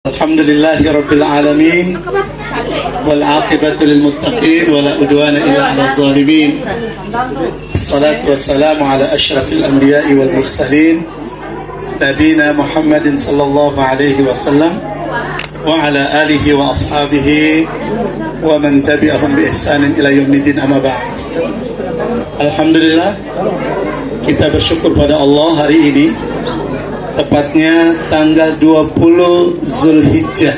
Alhamdulillahi Rabbil Alamin wal aqibatu lil muttaqin wa la udwana illa 'alal zalimin. Assalatu wassalamu ala asyrafil anbiya'i wal mursalin nabiyina Muhammadin sallallahu alaihi wasallam wa ala alihi wa ashabihi wa man tabi'ahum bi ihsanin ila yaumiddin, amma ba'd. Alhamdulillah, kita bersyukur pada Allah hari ini, tepatnya tanggal 20 Zulhijjah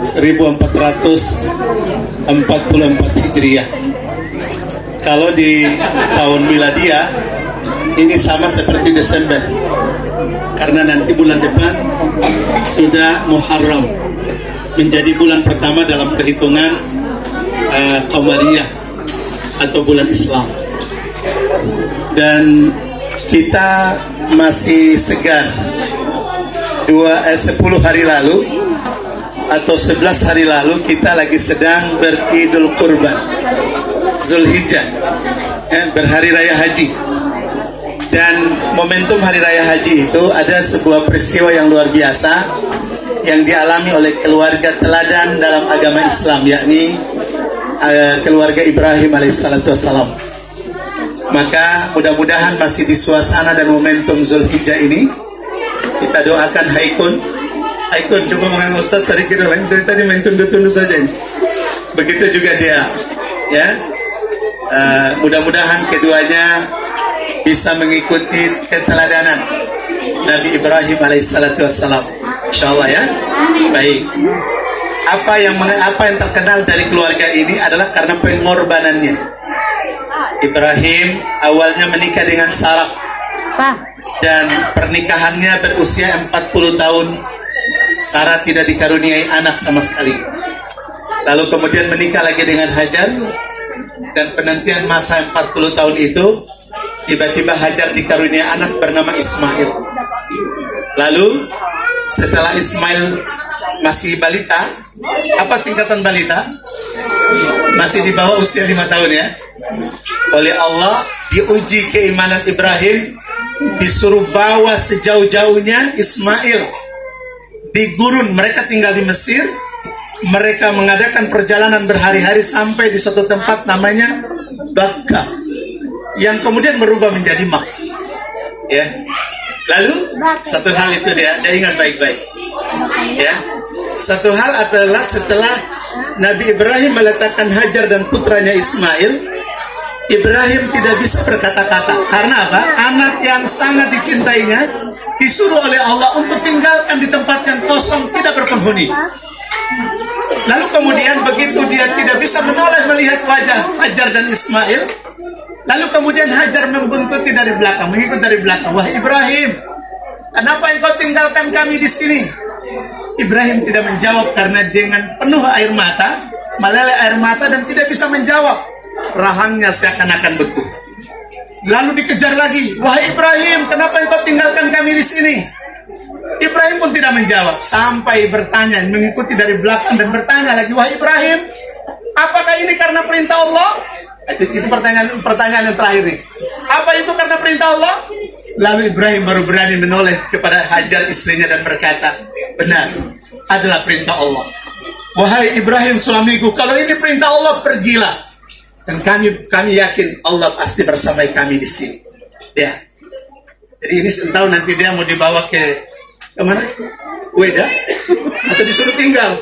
1444 Hijriah. Kalau di tahun miladiah ini sama seperti Desember, karena nanti bulan depan sudah Muharram, menjadi bulan pertama dalam perhitungan Qamariyah atau bulan Islam. Dan kita masih segar 10 hari lalu atau 11 hari lalu kita lagi sedang beridul kurban Zulhijjah, berhari raya haji. Dan momentum hari raya haji itu ada sebuah peristiwa yang luar biasa yang dialami oleh keluarga teladan dalam agama Islam, yakni keluarga Ibrahim alaihissalatu wassalam. Maka mudah-mudahan masih di suasana dan momentum Zulhijjah ini, kita doakan Haikun coba mengang Ustaz sedikit lain dari tadi main tunduk-tunduk saja ini. Begitu juga dia, ya. Mudah-mudahan keduanya bisa mengikuti keteladanan Nabi Ibrahim alaihissalatu wassalam, insyaallah ya. Baik. Apa yang terkenal dari keluarga ini adalah karena pengorbanannya. Ibrahim awalnya menikah dengan Sarah dan pernikahannya berusia 40 tahun. Sarah tidak dikaruniai anak sama sekali. Lalu kemudian menikah lagi dengan Hajar, dan penantian masa 40 tahun itu tiba-tiba Hajar dikaruniai anak bernama Ismail. Lalu setelah Ismail masih balita, apa singkatan balita? Masih di bawah usia 5 tahun ya. Oleh Allah diuji keimanan Ibrahim, disuruh bawa sejauh-jauhnya Ismail di gurun. Mereka tinggal di Mesir. Mereka mengadakan perjalanan berhari-hari sampai di suatu tempat namanya Bakka, yang kemudian berubah menjadi Makkah, ya. Lalu satu hal itu dia ingat baik-baik, ya. Satu hal adalah setelah Nabi Ibrahim meletakkan Hajar dan putranya Ismail, Ibrahim tidak bisa berkata-kata. Karena apa? Anak yang sangat dicintainya disuruh oleh Allah untuk tinggalkan di tempat yang kosong, tidak berpenghuni. Lalu kemudian begitu dia tidak bisa menoleh melihat wajah Hajar dan Ismail, lalu kemudian Hajar membuntuti dari belakang, mengikut dari belakang. Wahai Ibrahim, kenapa engkau tinggalkan kami di sini? Ibrahim tidak menjawab karena dengan penuh air mata, meleleh air mata, dan tidak bisa menjawab. Rahangnya seakan-akan beku. Lalu dikejar lagi. Wahai Ibrahim, kenapa engkau tinggalkan kami di sini? Ibrahim pun tidak menjawab, sampai bertanya, mengikuti dari belakang dan bertanya lagi. Wahai Ibrahim, apakah ini karena perintah Allah? Itu pertanyaan yang terakhir nih. Apa itu karena perintah Allah? Lalu Ibrahim baru berani menoleh kepada Hajar istrinya dan berkata, benar, adalah perintah Allah. Wahai Ibrahim suamiku, kalau ini perintah Allah, pergilah. Dan kami yakin Allah pasti bersama kami di sini. Ya. Jadi ini entah nanti dia mau dibawa ke mana? Weda? Atau disuruh tinggal?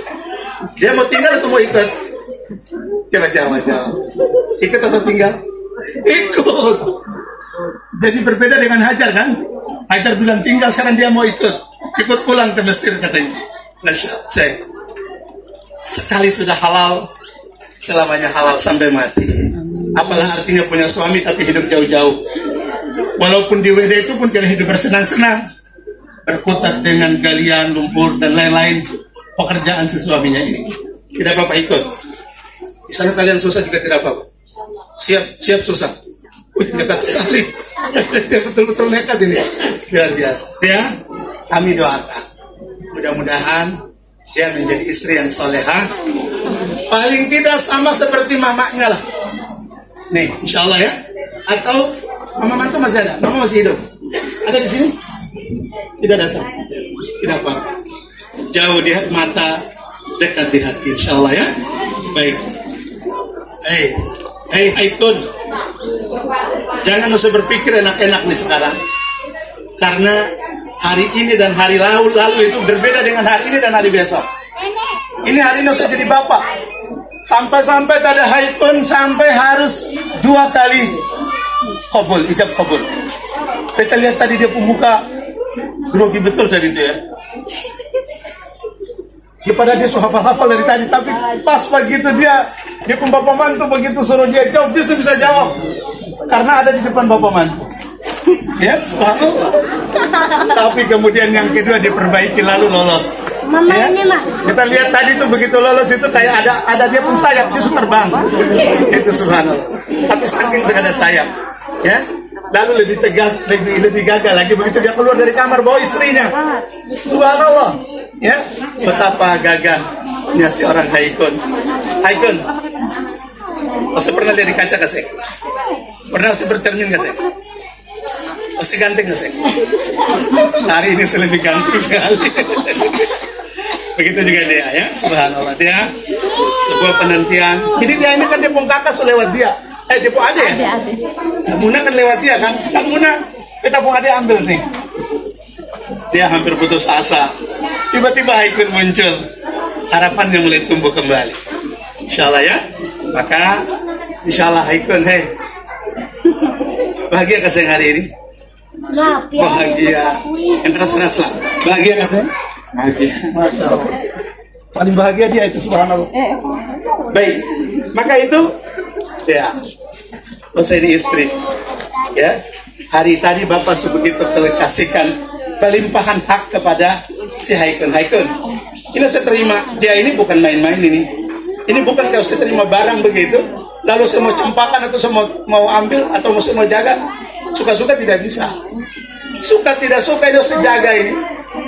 Dia mau tinggal atau mau ikut? Coba jawab. Ikut atau tinggal? Ikut. Jadi berbeda dengan Hajar kan? Hajar bilang tinggal, sekarang dia mau ikut. Ikut pulang ke Mesir katanya. Saya sekali sudah halal, selamanya halal sampai mati. Apalah artinya punya suami tapi hidup jauh-jauh. Walaupun di WD itu pun tidak hidup bersenang-senang, berkutat dengan galian, lumpur, dan lain-lain pekerjaan si suaminya ini. Tidak apa-apa ikut. Di sana kalian susah juga tidak apa-apa. Siap susah. Wih, nekat sekali. Dia betul-betul nekat ini. Luar biasa. Ya, kami doakan. Mudah-mudahan dia menjadi istri yang solehah, paling tidak sama seperti mamanya lah. Nih, insya Allah ya. Atau mama mantu masih ada? Mama masih hidup? Ada di sini? Tidak datang? Tidak apa-apa. jauh di mata, dekat di hati, insya Allah ya. Baik. Haikun, jangan usah berpikir enak-enak nih sekarang, karena hari ini dan hari lalu itu berbeda dengan hari ini dan hari besok. Ini hari ini usah jadi bapak, sampai tak ada Haikun, sampai harus 2 kali kabul, ijab kabul. Kita lihat tadi dia pembuka grogi betul tadi itu ya. Ya pada dia sudah hafal dari tadi, tapi pas begitu dia pun bapak mantu begitu suruh dia jawab, dia bisa jawab karena ada di depan bapak mantu. Ya, subhanallah. Tapi kemudian yang kedua diperbaiki lalu lolos. Mama ya? ini mah. Kita lihat tadi tuh begitu lolos itu kayak ada dia pun sayap, justru terbang. Itu subhanallah. Tapi saking segala sayap, ya. Lalu lebih tegas, lebih gagah lagi begitu dia keluar dari kamar bawa istrinya. Subhanallah. Ya, betapa gagahnya si orang Haikun. Haikun, masih pernah lihat di kaca kasih? Pernah masih bercermin kasih? Masih ganteng kasih? Hari ini lebih ganteng sekali. Begitu juga dia ya, subhanallah. Dia sebuah penantian. Jadi dia ini kan dia pun kakak lewat dia. Dia pun ada ya? Kak Muna kan lewat dia kan? Kak Muna, kita pun ada ambil nih. Dia hampir putus asa. Tiba-tiba Haikun muncul. Harapannya mulai tumbuh kembali. Insya Allah ya. Maka insya Allah Haikun, bahagia kasih hari ini? Bahagia. Yang keras-keras lah. Bahagia kasih? Bahagia. Masya Allah. Paling bahagia dia itu, subhanallah. Baik. Maka itu ya. Saya ini istri. Ya. Hari tadi Bapak begitu kasihkan pelimpahan hak kepada si Haikun. Haikun, ini saya terima. Dia ini bukan main-main ini. Ini bukan kalau saya terima barang begitu, lalu saya mau cempakan atau saya mau ambil atau saya mau jaga. Suka-suka tidak bisa. Suka tidak suka itu saya jaga ini.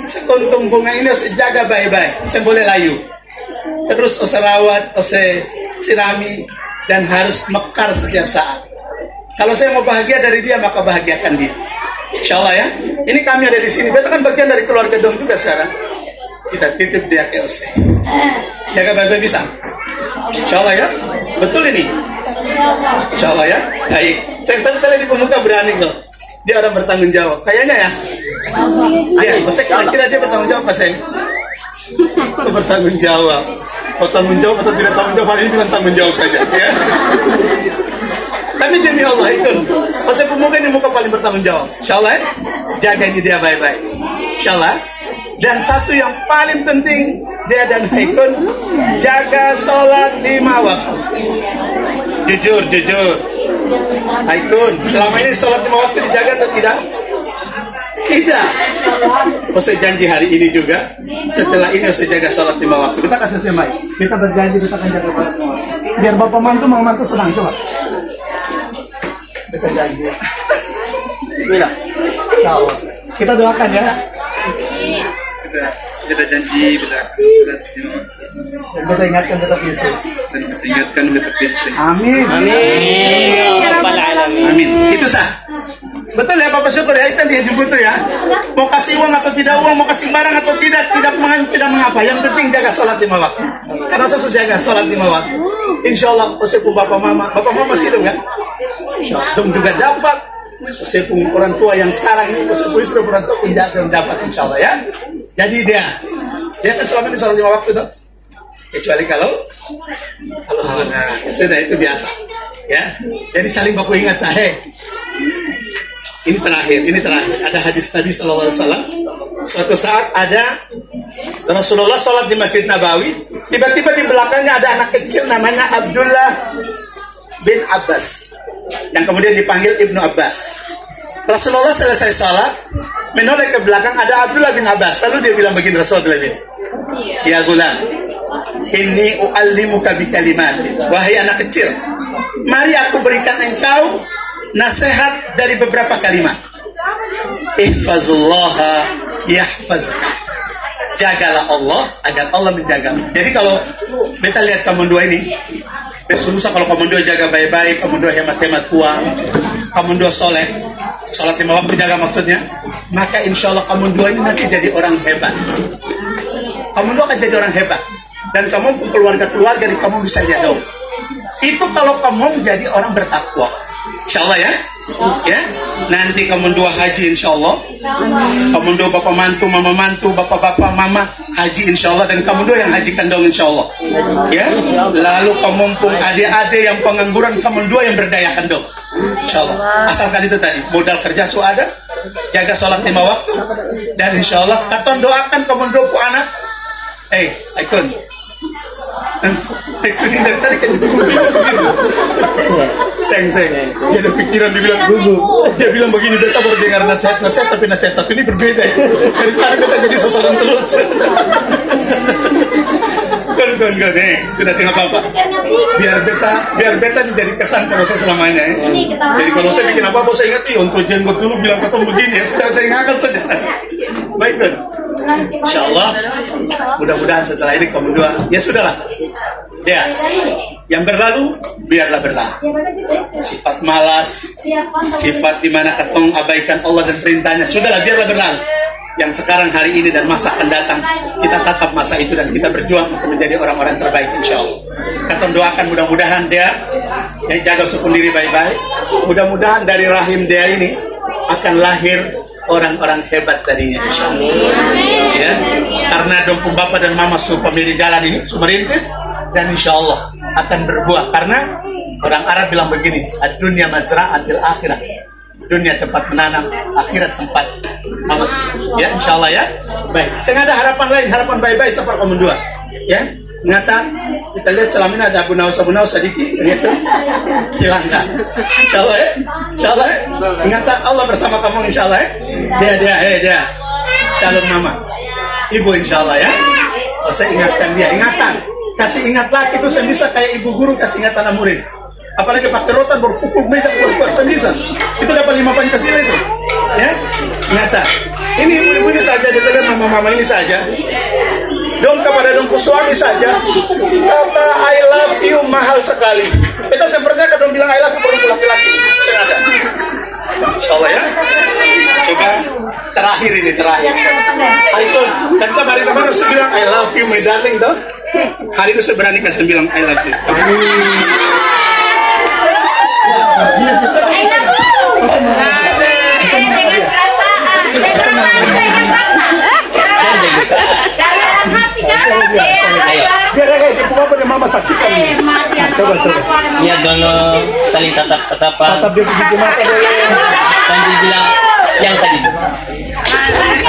Sekuntum bunga ini saya jaga baik-baik. Saya boleh layu. Terus saya rawat, saya sirami, dan harus mekar setiap saat. Kalau saya mau bahagia dari dia, maka bahagiakan dia. Insya Allah ya. Ini kami ada di sini. Kita kan bagian dari keluarga dong juga sekarang. Kita titip dia ke OC. Jaga baik-baik bisa. Insya Allah ya. Betul ini. Insya Allah ya. Baik. Saya tadi di pemuka berani kok. Dia orang bertanggung jawab. Kayaknya ya. Dia. Saya kira-kira dia bertanggung jawab Pak Seng. Bertanggung jawab. Mau tanggung jawab atau tidak tanggung jawab, hari ini bilang tanggung jawab saja. Ya. Tapi demi Allah itu, masa pemuka ini muka paling bertanggung jawab. Insya Allah, jaga ini dia baik-baik. Insya Allah. Dan satu yang paling penting, dia dan Haikun, jaga sholat 5 waktu. Jujur. Haikun, selama ini sholat 5 waktu dijaga atau tidak? Tidak. Saya janji hari ini juga, setelah ini saya jaga sholat 5 waktu. Kita kasih semai. Kita berjanji kita akan jaga sholat 5 waktu. Biar bapak mantu senang, coba. Kita janji. Bismillah. Insyaallah. Kita doakan ya. Kita janji kita ingatkan tetap istri. Amin. Amin. Itu sah. Betul ya Bapak Syukur ya, itu dia butuh ya. Mau kasih uang atau tidak uang, mau kasih barang atau tidak mengapa. Yang penting jaga sholat 5 waktu. Karena saya sudah jaga sholat 5 waktu. Insya Allah, saya pun Bapak Mama masih hidup kan? Insya Allah, juga dapat. Saya pun orang tua yang sekarang ini, saya pun istri orang tua pun dapat Insya Allah ya. Jadi dia kan selama ini sholat 5 waktu tuh. Kecuali kalau sudah itu biasa. Ya, jadi saling baku ingat saya. Ini terakhir. Ada hadis Nabi SAW. Suatu saat ada Rasulullah sholat di Masjid Nabawi. Tiba-tiba di belakangnya ada anak kecil namanya Abdullah bin Abbas, yang kemudian dipanggil Ibnu Abbas. Rasulullah selesai sholat, menoleh ke belakang, ada Abdullah bin Abbas. Lalu dia bilang begini, Rasulullah bin, ya gulam, inni u'allimuka bi kalimat. Wahai anak kecil, mari aku berikan engkau nasihat dari beberapa kalimat. Ihfazullaha yahfazka. Jagalah Allah agar Allah menjagamu. Jadi kalau kita lihat kamu dua ini, besok kalau kamu dua jaga baik-baik, kamu dua hemat-hemat uang, kamu dua soleh, sholat 5 waktu jaga maksudnya, maka insya Allah kamu dua ini nanti jadi orang hebat. kamu akan jadi orang hebat. Dan kamu keluarga-keluarga di kamu bisa jadau. Itu kalau kamu menjadi orang bertakwa. Insya Allah ya. Ya, nanti kamu dua haji insya Allah. Kamu dua bapak mantu, mama mantu, bapak-bapak, mama haji insya Allah. Dan kamu dua yang hajikan dong insya Allah. Ya, lalu kamu pun adik-adik yang pengangguran, kamu dua yang berdayakan dong insya Allah. Asalkan itu tadi, modal kerja su ada, jaga sholat 5 waktu, dan insya Allah katon doakan kamu dua ku anak. Aikun ini dari tadi kan begitu. Seng. Dia ada pikiran, dia bilang begini, beta baru dengar nasihat, tapi nasihat ini berbeda. Dari tadi beta jadi sasaran terus. Kon, sudah sih apa-apa. Biar beta menjadi kesan kalau saya selamanya ya. Jadi kalau saya bikin apa-apa, saya ingat untuk jenggot dulu bilang ketemu begini ya. Sudah saya ingatkan saja. Baik kan? Insya Allah mudah-mudahan setelah ini kamu dua ya sudahlah ya, yang berlalu biarlah berlalu. Sifat malas, sifat dimana ketong abaikan Allah dan perintahnya, sudahlah biarlah berlalu. Yang sekarang hari ini dan masa akan datang, kita tatap masa itu dan kita berjuang untuk menjadi orang-orang terbaik insya Allah. Ketong doakan mudah-mudahan dia yang jaga suku diri baik-baik. Mudah-mudahan dari rahim dia ini akan lahir orang-orang hebat tadinya insya Allah. Ya, karena dompung bapak dan mama su pemilik jalan ini su merintis, dan insya Allah akan berbuah. Karena orang Arab bilang begini, ad-dunya mazra'atil akhirah, dunia tempat menanam, akhirat tempat mamat. Ya insya Allah ya. Baik, saya ada harapan lain, harapan baik-baik seperti kamu dua ya. Ngata kita lihat selama ini ada Abu Naus sedikit gitu hilang dah. Insya Allah ya, insya Allah ya. Ngata Allah bersama kamu insya Allah ya. Dia calon mama ibu insya Allah ya. Saya ingatkan dia, ingatan, kasih ingat lagi itu saya bisa kayak ibu guru kasih ingatan murid. Apalagi pakai rotan berpukul meja buat saya bisa. Itu dapat 5 Pancasila itu ya. Ingatan ini ibu-ibu ini saja, ditelan mama-mama ini saja. Dong kepada dongku suami saja, kata I love you mahal sekali. Kita sepertinya kadang bilang I love you perempuan laki-laki. Saya ada. Insya Allah ya. Coba terakhir. Aikun, dan kemarin saya bilang I love you my darling toh. Hari itu saya berani kasih bilang I love you. Biar apa dan mama saksikan. Coba. Iya dono saling tatap-tatapan. Tatap dia begitu mata dia. Dan dibilang yang tadi.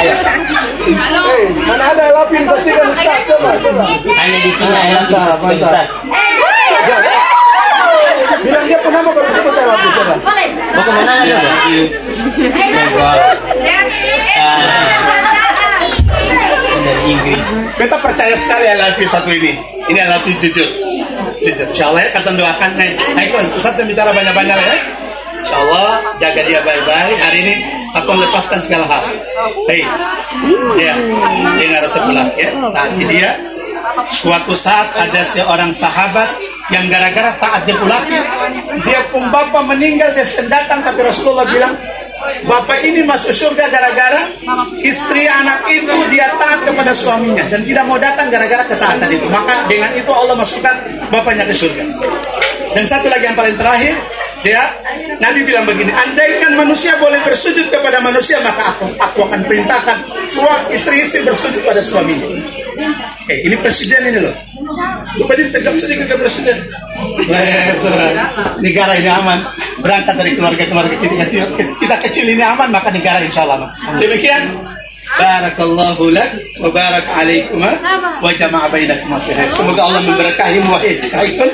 Ayo. Mana ada love you saksikan Ustaz, coba. Hanya di sini I love you saksikan Ustaz. Bilang dia penama baru sebut I love you, coba. Mau kemana aja? Dari Inggris. Kita percaya sekali I love you satu ini. Ini I love you jujur. Insya Allah ya, kita doakan. Aikun, Ustaz yang bicara banyak-banyak ya. Insya Allah jaga dia baik-baik. Hari ini aku lepaskan segala hal. Dia nggak rasa pulang ya. Tadi dia suatu saat ada seorang sahabat yang gara-gara taat dia pulaki, dia pun bapak meninggal, dia datang tapi Rasulullah bilang, bapak ini masuk surga gara-gara istri anak itu dia taat kepada suaminya dan tidak mau datang gara-gara ketaatan itu. Maka dengan itu Allah masukkan bapaknya ke surga. Dan satu lagi yang paling terakhir, Nabi bilang begini, andaikan manusia boleh bersujud kepada manusia, maka aku akan perintahkan istri-istri bersujud pada suaminya. Ini presiden ini loh. Coba ditegak sedikit ke presiden. Negara ini aman. Berangkat dari keluarga-keluarga kita kecil ini aman, maka negara insya Allah aman. Demikian. Barakallahu lak wa barak alaikum wa jama'a bainakum fi khair. Semoga Allah memberkahi Aikun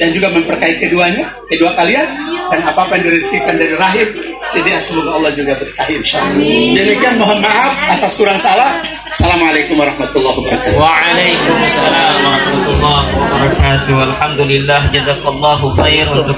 dan juga memberkahi kedua kalian, dan apa-apa yang direzekikan dari rahim sedia semoga Allah juga berkahi insyaallah. Demikian, mohon maaf atas kurang salah. Assalamualaikum warahmatullahi wabarakatuh. Waalaikumsalam warahmatullahi wabarakatuh. Alhamdulillah, jazakallahu khair untuk